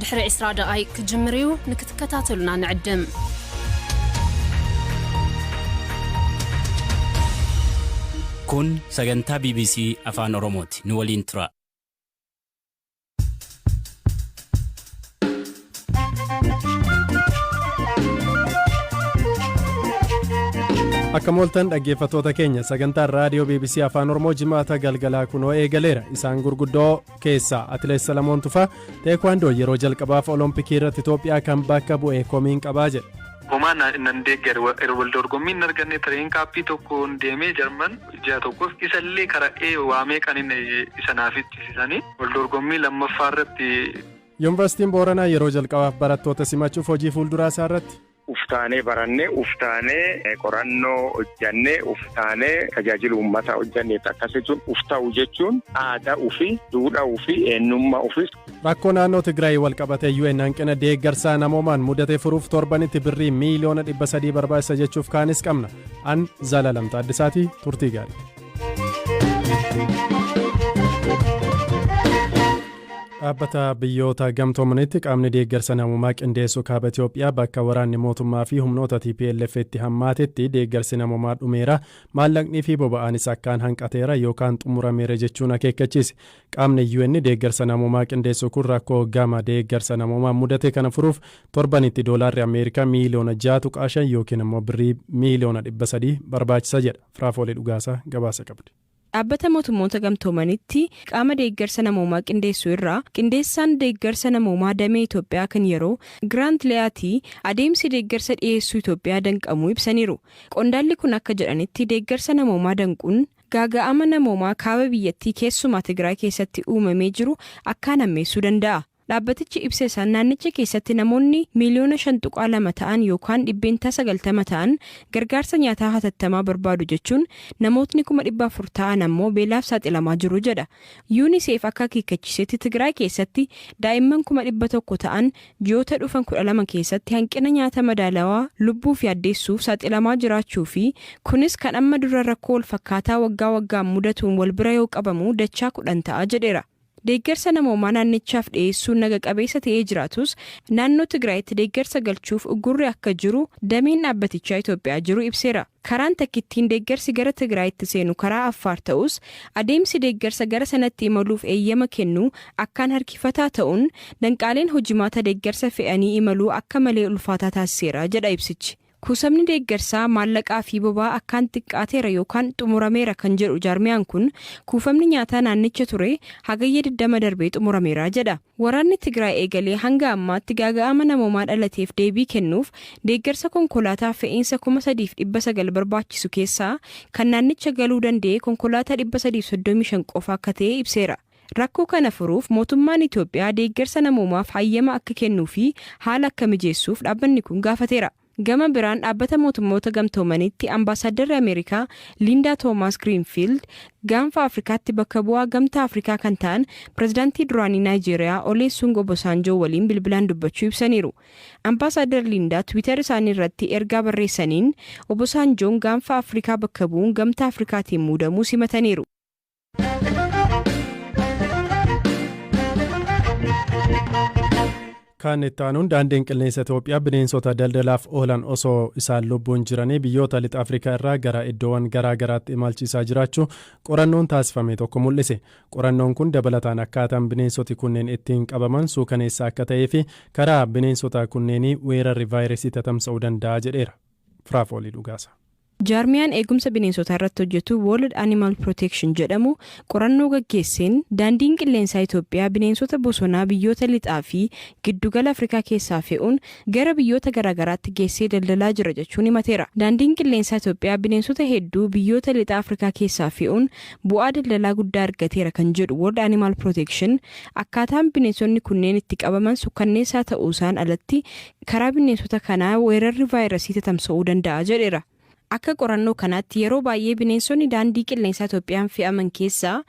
ድሕሪ 20 ደቂቃ ክጅምሪው ንክትከታተሉና ንዕድም kun sagantaa BBC afaan Oromooti nu waliin tura. Akka mooltan dhaggeeffattoota keenya sagantaa raadiyoo BBC afaan Oromoo jimaata galgalaa kunoo eegaleera. Isaan gurguddoo keessaa Atileet Salamoon Tufaa teekwaandoo yeroo jalqabaaf olompikii irratti Itoophiyaa kan bakka bu'e komiin qabaa jedha. Homaan nan deeggar wal dorgommiin arganne tareen kaappii tokkoon deemee Jarman ji'a tokkoof isallee kara'ee waamee kan inni isa naaf ittisisanii wal dorgommii lammaffaa irratti. Yuunivarsiitiin Booranaa yeroo jalqabaaf barattoota simachuuf hojii fuulduraa isaa irratti. Uftaanee barannee, uftaanee qorannoo hojjannee, uftaanee tajaajila uummataa hojjannee akkasitti uftaa'u jechuun aadaa ofii, duudhaa ofii, eenyummaa ofii. Rakkoo naannoo Tigraay wal qabatee UN hanqina deeggarsaa namoomaan mudatee furuuf torbanitti birrii miliyoona 300 barbaachisa jechuuf kaanis qabna. An Zalalamta Addisaatii turtii gaarii. Dhaabbata biyyoota gamtoomanitti qaamni deeggarsa namummaa qindeessuu kaaba Itoophiyaa bakka waraanni mootummaa fi humnoota TPLF itti hammaatetti deeggarsi namummaa dhumeera maallaqnii fi boba'aanis akkaan hanqateera yookaan xumurameera jechuun akeekkachiise. Qaamni UN deeggarsa namummaa qindeessuu kun rakkoo gama deeggarsa namummaa mudate kana furuuf torbanitti doolaarri Ameerikaa miliyoona 6.5 yookiin immoo birrii miliyoona 300 barbaachisa jedha. Firaafolee Dhugaasaa gabaasa qabdi. Dhaabbata mootummoota gamtoomanitti qaama deeggarsa namoomaa qindeessuu irraa qindeessaan deeggarsa namoomaa damee Itoophiyaa kan yeroo Giraant Liyaatii adeemsi deeggarsa dhiyeessuu Itoophiyaa danqamuu ibsaniiru. Qondaalli kun akka jedhanitti deeggarsa namoomaa danquun gaaga'ama namoomaa kaaba biyyattii keessumaa Tigraay keessatti uumamee jiru akkaan hammeessuu danda'a. Dhaabbatichi ibsa isaan naannicha keessatti namoonni miliyoona 5.2 ta'an yookaan 90 ta'an gargaarsa nyaataa hatattamaa barbaadu jechuun namootni 400 ta'an ammoo beelaaf saaxilamaa jiru jedha. UNICEF akka akeekkachiisetti Tigraay keessatti daa'imman 100 ta'an ji'oota dhufan 12 keessatti hanqina nyaata madaalawaa lubbuu fi addeessuuf saaxilamaa jiraachuu fi kunis kan amma dura rakkoo wal fakkaataa waggaan mudatuun wal bira yoo qabamu dachaa 10 ta'a jedheera. Deeggarsa namoomaa naannichaaf dhiyeessuun naga qabeessa ta'ee jiraatus naannoo Tigraayitti deeggarsa galchuuf uggurri akka jiru dameen dhaabbatichaa Itoophiyaa jiru ibseera. Karaan takkittiin deeggarsi gara Tigraayitti seenu karaa Affaar ta'us adeemsi deeggarsa gara sanatti imaluuf eeyyama kennu akkaan harkifataa ta'uun danqaaleen hojimaata deeggarsa fe'anii imaluu akka malee ulfaataa taasiseera jedha ibsichi. Kuusamni deeggarsaa maallaqaa fi boba'aa akkaan xiqqaateera yookaan xumurameera kan jedhu jaarmiyaan kun kuufamni nyaataa naannicha ture hagayya 20 darbee xumurameera jedha. Waraanni Tigraay eegalee hanga ammaatti gaaga'ama namoomaa dhalateef deebii kennuuf deeggarsa konkolaataa fe'iinsa 3,900 barbaachisu keessaa kan naannicha galuu danda'e konkolaataa 335 qofa akka ta'e ibseera. Rakkoo kana furuuf mootummaan Itoophiyaa deeggarsa namoomaaf hayyama akka kennuu fi haala akka mijeessuuf dhaabbanni kun gaafateera. Gama biraan dhaabbata mootummoota gamtoomanitti ambaasaaddarri Ameerikaa Linda Thomas Greenfield gaanfa Afrikaatti bakka bu'aa gamtaa Afrikaa kan ta'an pirezidaantii duraanii Naayijeeriyaa Olusegun Obasanjoo waliin bilbilaan dubbachuu ibsaniiru. Ambaasaaddarri Linda Twitter isaanii irratti ergaa barreessaniin Obasanjoon gaanfa Afrikaa bakka bu'uun gamtaa Afrikaatiin muudamuu simataniiru. Kan itti aanuun daandiin qilleensa Itoophiyaa bineensota daldalaaf oolan osoo isaan lubbuun jiranii biyyoota lixa Afrikaa irraa gara iddoowwan garaa garaatti imalchiisaa jiraachuu qorannoon taasifame tokko mul'ise. Qorannoon kun dabalataan akkaataan bineensoti kunneen ittiin qabaman suukaneessaa akka ta'ee fi karaa bineensota kunneenii weerarri vaayirasii tatamsa'uu danda'a jedheera. Firaafoolii Dhugaasa. Jaarmiyaan eegumsa bineensotaa irratti hojjetu World Animal Protection jedhamu qorannoo gaggeesseen daandiin qilleensaa Itoophiyaa bineensota bosonaa biyyoota lixaa fi giddugala Afrikaa keessaa fe'uun gara biyyoota garaagaraatti geessee daldalaa jira jechuun himateera. Daandiin qilleensaa Itoophiyaa bineensota hedduu biyyoota lixaa Afrikaa keessaa fe'uun bu'aa daldalaa guddaa argateera kan jedhu World Animal Protection akkaataan bineensonni kunneen itti qabaman sukkanneessaa ta'uusaan alatti karaa bineensota kanaa weerarri vaayirasii tatamsa'uu danda'a jedheera. Akka qorannoo kanaatti yeroo baay'ee bineensonni daandii qilleensaa Itoophiyaan fe'aman keessaa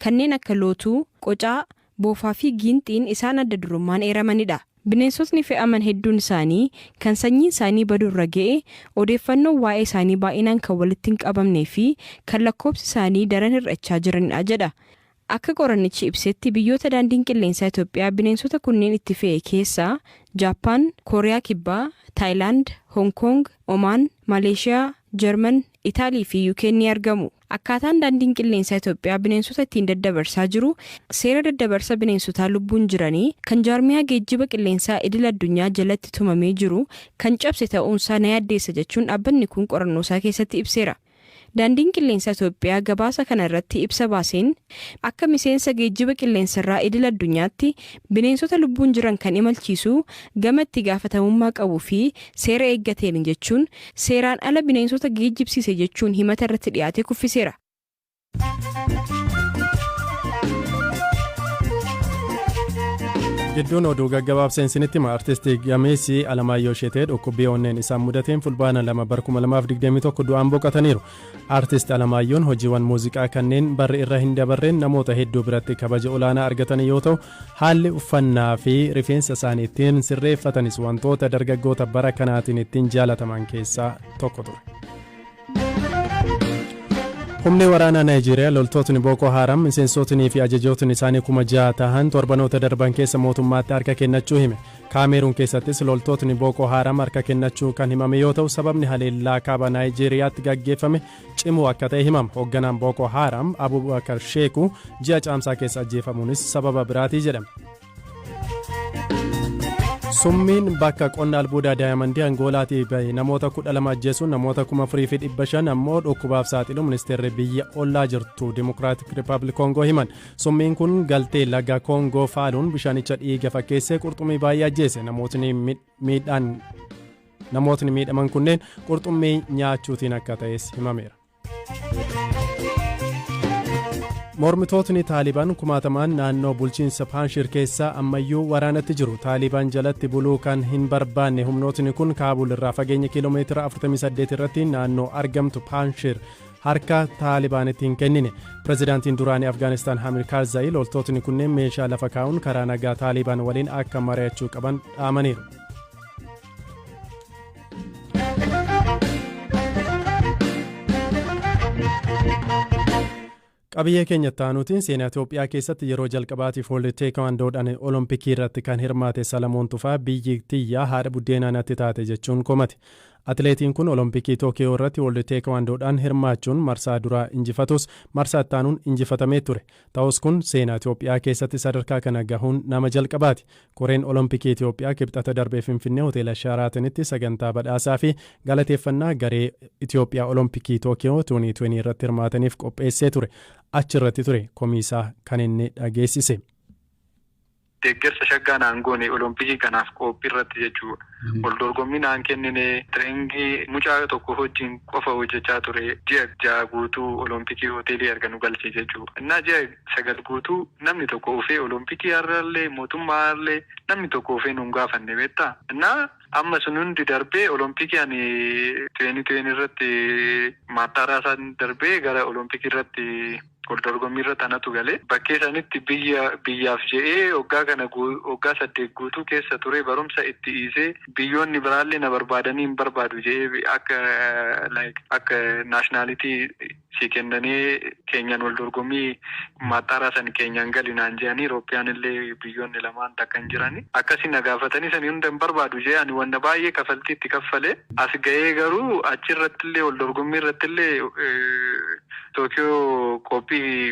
kanneen akka lootuu, qocaa, boofaa fi giinxiin isaan adda durummaan eeramanidha. Bineensotni fe'aman hedduun isaanii kan sanyiin isaanii badurra ga'e odeeffannoo waa'ee isaanii baay'inaan kan walitti hin qabamnee fi kan lakkoofsi isaanii daran hir'achaa jiranidha jedha. Akka qorannichi ibsetti biyyoota daandiin qilleensaa Itoophiyaa bineensota kunneen itti fe'e keessaa Jaappaan, Kooriyaa Kibbaa, Taayilaand, Hong Kong, Omaan, Maleeshiyaa, Jarman, Itaalii fi UK ni argamu. Akkaataan daandiin qilleensaa Itoophiyaa bineensota ittiin daddabarsaa jiru seera daddabarsa bineensotaa lubbuun jiranii kan jaarmiyaa geejjiba qilleensaa idil addunyaa jalatti tumamee jiru kan cabse ta'uunsaa na yaaddeessa jechuun dhaabbanni kun qorannoosaa keessatti ibseera. Daandiin qilleensaa Itoophiyaa gabaasa kana irratti ibsa baaseen akka miseensa geejjiba qilleensarraa idil addunyaatti bineensota lubbuun jiran kan imalchiisu gama itti gaafatamummaa qabuu fi seera eeggateen jechuun seeraan ala bineensota geejjibsiise jechuun himata irratti dhiyaate kuffiseera. Gidduun oduu gaggabaabseen isinitti hima artistii gameessi Alamaayyoo Sheetee dhukkubbii onneen isaan mudateen fulbaana 2/2021 du'aan boqotaniiru. Artisti Alamaayyoon hojiiwwan muuziqaa kanneen barri irra hin dabarreen namoota hedduu biratti kabaja olaanaa argatan yoo ta'u haalli uffannaa fi rifeensa isaanii ittiin sirreeffatanis wantoota dargaggoota bara kanaatiin ittiin jaalataman keessaa tokko ture. Humni waraanaa Naayijeeriyaa loltootni Booko Haram miseensotnii fi ajajootni isaanii 6,000 ta'an torbanoota darban keessa mootummaatti harka kennachuu hime. Kaameruun keessattis loltootni Booko Haram harka kennachuu kan himame yoo ta'u sababni haleellaa kaaba Naayijeriyaatti gaggeeffame cimuu akka ta'e himama. Hoogganaan Booko Haram Abubakar Sheeku ji'a caamsaa keessa ajjeefamuunis sababa biraatii jedhame. Summiin bakka qonna albuudaa daayamandii Angoolaatii bahe namoota 12 ajjeesuun namoota 4,500 ammoo dhukkubaaf saaxilu ministeerri biyya ollaa jirtu Dimokiraatik Rippaabilik Koongoo himan. Summiin kun galtee laga Koongoo faaluun bishaanicha dhiiga fakkeessee qurxummii baay'ee ajjeese. Namootni miidhaman kunneen qurxummii nyaachuutiin akka ta'es himameera. Mormitootni Taalibaan kumaatamaan naannoo bulchiinsa Paanshir keessaa ammayyuu waraanatti jiru. Taalibaan jalatti buluu kan hin barbaanne humnootni kun Kaabul irraa fageenya kiiloomeetira 48 irratti naannoo argamtu Paanshir harka Taalibaanitti hin kennine. Pireezidaantiin duraanii Afgaanistaan Hamid Karzaayi loltootni kunneen meeshaa lafa kaa'uun karaa nagaa Taalibaan waliin akka mari'achuu qaban dhaamaniiru. Qabiyyee keenya taanuutiin seenaa Itoophiyaa keessatti yeroo jalqabaatiif Woorld Teekwaandoodhaan Olompikii irratti kan hirmaate Salamoon Tufaa biyyi tiyyaa haadha buddeenaa natti taate jechuun komate. Atileetiin kun Olompikii Tookiyoo irratti Woorld Teekwaandoodhaan hirmaachuun marsaa duraa injifatus marsaa ittaanuun injifatamee ture. Ta'us kun seenaa Itoophiyaa keessatti sadarkaa kana gahuun nama jalqabaati. Koreen Olompikii Itoophiyaa kibxata darbee Finfinnee hoteela Shaaraatinitti sagantaa badhaasaa fi galateeffannaa garee Itoophiyaa Olompikii Tookiyoo 2020 irratti hirmaataniif qopheessee ture. Achirratti ture komisaa kan inni dhageessise. Deeggarsa shaggaan aangoone Olompikii kanaaf qophii irratti jechuudha. Wal dorgommii naan kennine tireeningii mucaa tokko hojiin qofa hojjechaa ture ji'a 6 guutuu Olompikii hoteelii arganu galchee jechuudha. Innaa ji'a 9 guutuu namni tokko ofee Olompikii har'allee mootummaallee namni tokko ofee nuun gaafanne beektaa. Innaa amma sun hundi darbee Olompikii ani 2020 irratti maattaaraa isaan darbee gara Olompikii irratti wal dorgommii irratti anatu galee bakkee sanitti biyyaaf je'ee waggaa 8 guutuu keessa ture barumsa itti dhiisee biyyoonni biraallee na barbaadanii hin barbaadu je'ee akka naashinaalitii si kennanii keenyan wal dorgommii maattaaraa san keenyan galinaan je'anii Irooppiyaan illee biyyoonni lamaan takka hin jirani akkasii na gaafatanii sanii hunda hin barbaadu je'ee ani wanna baay'ee kafaltii itti kaffalee as ga'ee garuu achirratti illee wal dorgommii irratti illee Tookiyoo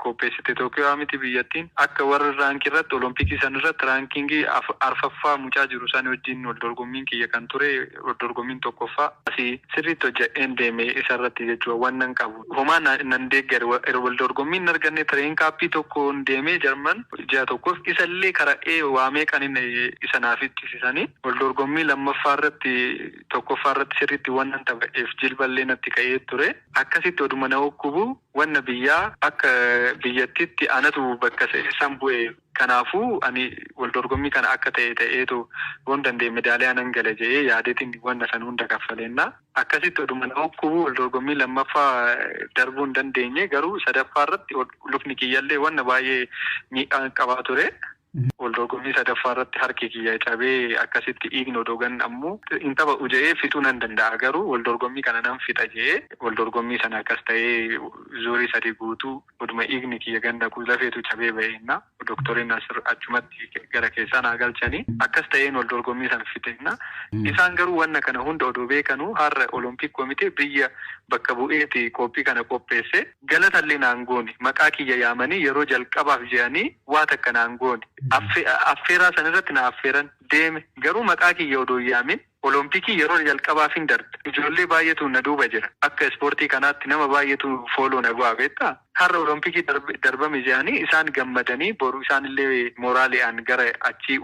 qopheessite Tookiyoo miti biyyattiin akka warra raankii irratti Olompikii san irratti raankingii arfaffaa mucaa jiru san wajjin wal dorgommiin kiyya kan ture wal dorgommiin tokkoffaa asii sirriitti hojja'een deeme isa irratti jechuudha wannan qabu. Homaa nan deeggare wal dorgommiin arganne tireen kaappii tokkoon deemee Jarman ji'a tokkoof isallee kara'ee waamee kan isa naaf ittisiisanii wal dorgommii lammaffaa irratti tokkoffaa irratti sirriitti wannan tapha'eef jilballee natti ka'ee ture akkasitti oduma na hokkubu wanna biyyaa akka biyyattitti anatu bakka san bu'e kanaafuu ani wal dorgommii kana akka ta'eetu waan danda'e meedaaliyaa nan gala jedhee yaadeetiin wanna san hunda kaffaleenna akkasitti oduma na hokkubu wal dorgommii lammaffaa darbuu hin dandeenye garuu sadaffaa irratti lukni kiyyallee wanna baay'ee miidhaan qabaa ture Wal dorgommii sadaffaa irratti harki kiyya cabee akkasitti dhiigni odoogan ammoo hin tapha uja'ee fixuu nan danda'a garuu wal dorgommii kana nan fixa jee wal dorgommii sana akkas ta'ee zuurii 3 guutuu oduma dhiigni kiyya ganda lafeetu cabee ba'eenna doktoriin achumatti gara keessaa naa galchanii akkas ta'een wal dorgommii sana fixeenna isaan garuu wanna kana hunda odoo beekanu har'a olompik komitee biyya bakka bu'eeti qophii kana qopheesse galatallee naan goone maqaa kiyya yaamanii yeroo jalqabaaf je'anii waa takka naan goone affeeraa sanirratti na affeeran deeme garuu maqaa kiyya odoo yaamin olompikii yeroo jalqabaaf hin darbe ijoollee baay'eetu na duuba jira akka ispoortii kanaatti nama baay'eetu fooloo na bu'aa beektaa har'a olompikii darbame je'anii isaan gammadanii boru isaanillee mooraaliidhaan gara achii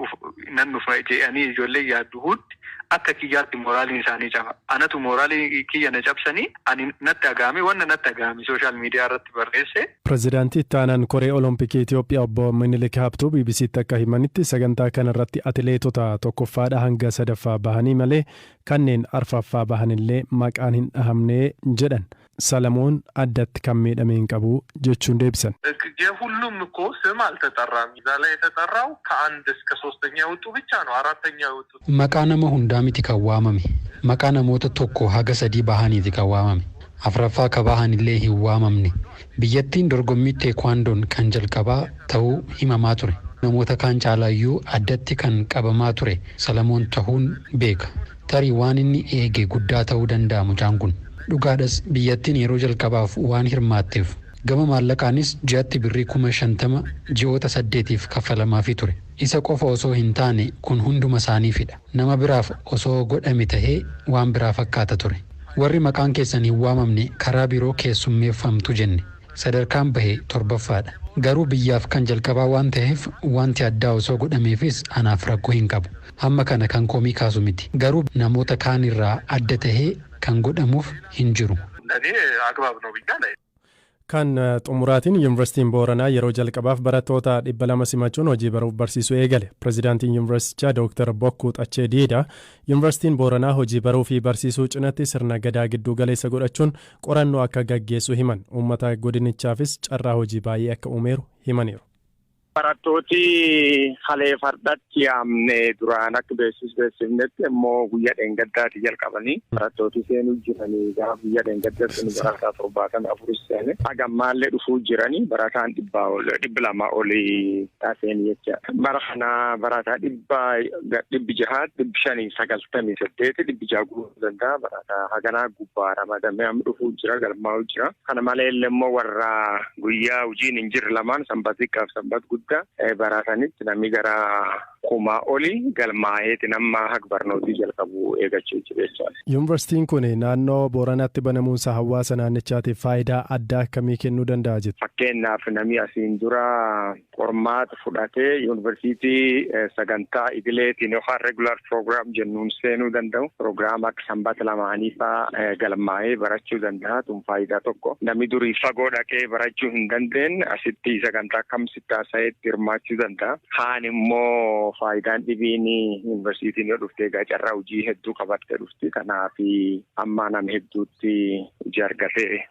nan dhufa je'anii ijoollee yaaddu hundi akka kiyyaatti mooraaliin isaanii caba anatu mooraalii kiyya na cabsanii ani natti dhaga'ame wanna natti dhaga'ame sooshaal miidiyaa irratti barreesse. Pireezidaantii itti aanaan koree olompikii Itoophiyaa obbo Minilik Habtuu BBC'tti akka himanitti sagantaa kanarratti atileetota tokkoffaadha hanga sadaffaa bahanii malee kanneen arfaffaa bahanillee maqaan hin dhahamne jedhan. ሰለሞን አዳት ከመደመን ቀቡ ጀቹን ደብሰን የሁሉም እኮ ስም አልተጠራም እዛ ላይ የተጠራው ከአንድ እስከ 3ኛ ወጡ ብቻ ነው አራተኛ ወጡ መቃነመ ሁንዳሚቲ ከዋማሚ መቃነሞተ ቶኮ ሀገ ሰዲ ባህኒቲ ከዋማሚ አፍራፋ ከባህንሌ ይዋማምኒ ብየቲን ዶርጎሚ ቴኳንዶን ከንጀልቀባ ተው ሂማማ ቱሬ ነሞተ ካንጫላዩ አዳቲ ከን ቀበማ ቱሬ ሰለሞን ተሁን ቤክ ተሪ ዋንኒ ኤጌ ጉዳ ተው ደንዳ ሙጫንጉን dhugaadhas biyyattiin yeroo jalqabaaf waan hirmaatteef gama maallaqaanis ji'atti birrii 50,000 ji'oota 8tiif kaffalamaafii ture isa qofa osoo hin taane kun hunduma isaaniifidha nama biraaf osoo godhame tahee waan biraa fakkaata ture warri maqaan keessan hin waamamne karaa biroo keessummeeffamtu jenne sadarkaan bahee 7ffaadha garuu biyyaaf kan jalqabaa waan ta'eef wanti addaa osoo godhameefis anaaf rakkoo hin qabu hamma kana kan komii kaasu miti garuu namoota kaan irraa adda tahee kan godhamuuf hin jiru. Kan xumuraatiin yuunivarsiitiin Booranaa yeroo jalqabaaf barattoota 200 simachuun hojii baruuf barsiisuu eegale. Pireezidaantiin yuunivarsiitichaa Dr. Bokkuu Xachee Diidaa yuunivarsiitiin Booranaa hojii baruu fi barsiisuu cinatti sirna gadaa gidduu galeessa godhachuun qorannoo akka gaggeessu himan. Uummata godinichaafis carraa hojii baay'ee akka uumeeru himaniiru. Barattooti halee fardatti yaamne duraan akka beeksifnetti immoo guyyaa dheengaddaatti jalqabanii barattooti seenuu jiranii gaafa guyyaa dheengaddaatti barataa 74 seene hagammaallee dhufuu jiranii barataan 200 olii taaseen jecha bara kana barataa 698 698 guutuu danda'a barataa haganaa gubbaa ramadamee amma dhufuu jira galmaa'uu jira kana malee immoo warra guyyaa hojiin hin jirre lamaan sanbatiikaaf sanbat baratanitti namni gara kuma oli galmaa'eeti nama haq barnootii jalqabu eegachuu jira. Yuunivarsiitiin kun naannoo Booranaatti banamuunsa hawaasa naannichaatiif faayidaa addaa akkamii kennuu danda'a jettu? Fakkeenyaaf namni asiin dura qormaata fudhatee yuunivarsiitii sagantaa idileetiin yookaan regular program jennuun seenuu danda'u prograama akka sanbata lamaanii fa'aa galmaa'ee barachuu danda'a tun faayidaa tokko namni durii fagoo dhaqee barachuu hin dandeenye asitti sagantaa kamsitti taasisee hirmaachuu danda'a. Kaan immoo faayidaan dhibiin yuunivarsiitiin yoo dhufte egaa carraa hojii hedduu qabattee dhufti kanaaf amma nama hedduutti hojii argatee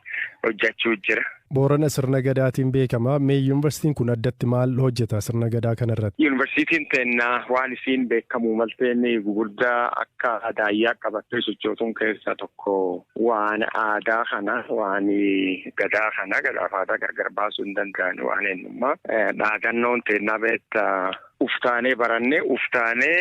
hojjechuu jira. Boorana sirna gadaatiin beekama. Mee yuunivarsiitiin kun addatti maal hojjeta sirna gadaa kanarratti? Yuunivarsiitiin teennaa waan isiin beekamu malteen gugurdaa akka adaayyaa qabattee sochootuun keessaa tokko waan aadaa kana waan gadaa kana gadaaf aadaa gargar baasuu hin danda'an waan eenyummaa dhaadannoon teennaa beekta uftaanee barannee uftaanee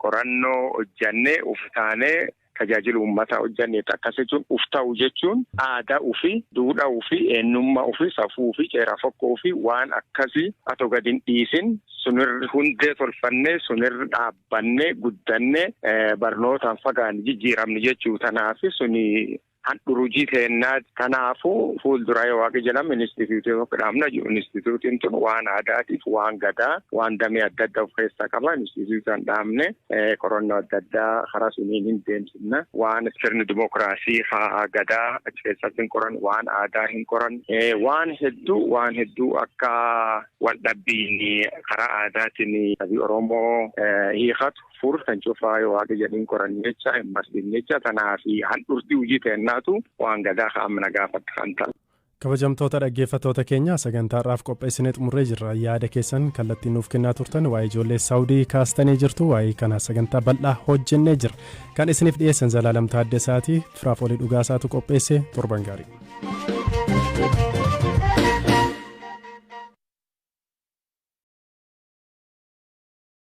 qorannoo hojjannee uftaanee tajaajila uummataa hojjanneet akkas jechuun ufta'u jechuun aadaa ofii duudhaa ofii eenyummaa ofii safuu ofii ceeraa fokkoo ofii waan akkasii atoo gadi hin dhiisin sunirra hundee tolfannee sunirra dhaabbannee guddannee barnootaan fagaan jijjiiramne jechuu tanaaf suni handhurujii teennaa kanaafuu fuulduraa yoo waaqa jedhamu instituutii tokko dhaabna jiru instituutiin tun waan aadaatiif waan gadaa waan damee adda addaa of keessaa qaba instituutiin dhaabne qorannoo adda addaa karaa suniin hin deemsifna waan sirni dimokiraasii haa gadaa achi keessatti hin qoran waan aadaa hin qoran waan hedduu akka waldhabbiin karaa aadaatiin sabii Oromoo hiikatu fur kan cufaa yoo waaqa jedhin qoran jecha hin masliin jecha tanaaf handhurtii hojii teennaatu waan gadaa amna gaafatti kan ta'u. Kabajamtoota dhaggeeffattoota keenya sagantaarraaf qopheessinee xumurree jirra. Yaada keessan kallattiin nuuf kennaa turtan waa'ee ijoollee Saawudii kaastanii jirtu. Waa'ee kana sagantaa bal'aa hojjennee jirra. Kan isiniif dhiyeessan Zalaalam Taaddasaati. Firaafoolii Dhugaasaatu qopheesse. Torban gaarii.